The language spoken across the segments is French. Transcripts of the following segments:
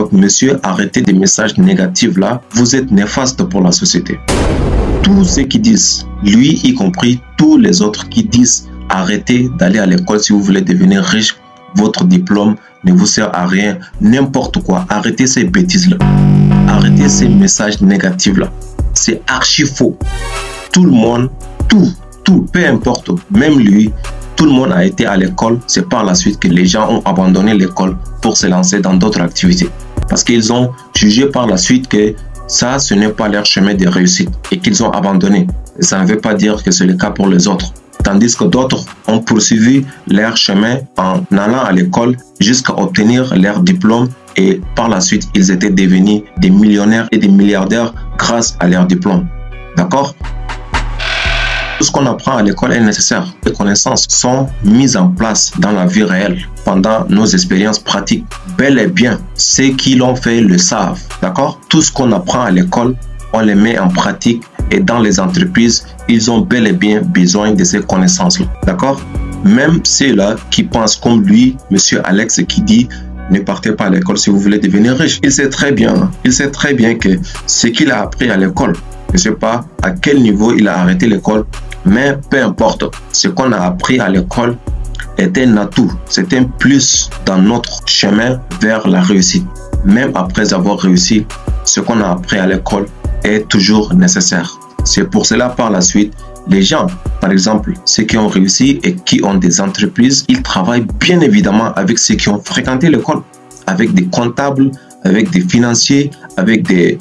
Donc, monsieur, arrêtez des messages négatifs là. Vous êtes néfaste pour la société. Tous ceux qui disent, lui y compris tous les autres qui disent, arrêtez d'aller à l'école si vous voulez devenir riche. Votre diplôme ne vous sert à rien. N'importe quoi. Arrêtez ces bêtises là. Arrêtez ces messages négatifs là. C'est archi faux. Tout le monde, tout, peu importe, même lui, tout le monde a été à l'école. C'est par la suite que les gens ont abandonné l'école pour se lancer dans d'autres activités. Parce qu'ils ont jugé par la suite que ça, ce n'est pas leur chemin de réussite et qu'ils ont abandonné. Et ça ne veut pas dire que c'est le cas pour les autres. Tandis que d'autres ont poursuivi leur chemin en allant à l'école jusqu'à obtenir leur diplôme et par la suite, ils étaient devenus des millionnaires et des milliardaires grâce à leur diplôme. D'accord? Tout ce qu'on apprend à l'école est nécessaire. Les connaissances sont mises en place dans la vie réelle pendant nos expériences pratiques. Bel et bien, ceux qui l'ont fait le savent. D'accord? Tout ce qu'on apprend à l'école, on les met en pratique et dans les entreprises, ils ont bel et bien besoin de ces connaissances-là. D'accord? Même ceux-là qui pensent comme lui, monsieur Alex, qui dit ne partez pas à l'école si vous voulez devenir riche. Il sait très bien que ce qu'il a appris à l'école, je ne sais pas à quel niveau il a arrêté l'école, mais peu importe, ce qu'on a appris à l'école est un atout, c'est un plus dans notre chemin vers la réussite. Même après avoir réussi, ce qu'on a appris à l'école est toujours nécessaire. C'est pour cela par la suite, les gens, par exemple, ceux qui ont réussi et qui ont des entreprises, ils travaillent bien évidemment avec ceux qui ont fréquenté l'école, avec des comptables, avec des financiers, avec des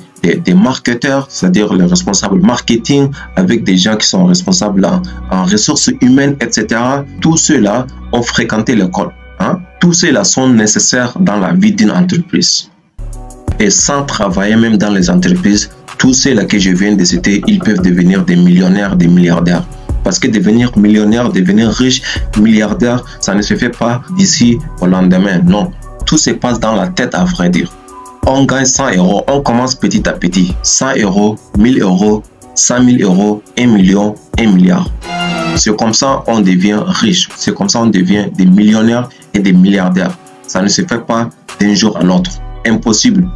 marketeurs, c'est-à-dire les responsables marketing, avec des gens qui sont responsables en ressources humaines, etc. Tous ceux-là ont fréquenté l'école. Tous ceux-là sont nécessaires dans la vie d'une entreprise. Et sans travailler même dans les entreprises, tous ceux-là que je viens de citer, ils peuvent devenir des millionnaires, des milliardaires. Parce que devenir millionnaire, devenir riche, milliardaire, ça ne se fait pas d'ici au lendemain. Non, tout se passe dans la tête à vrai dire. On gagne 100 euros, on commence petit à petit. 100 euros, 1000 euros, 100 000 euros, 1 million, 1 milliard. C'est comme ça on devient riche. C'est comme ça on devient des millionnaires et des milliardaires. Ça ne se fait pas d'un jour à l'autre. Impossible.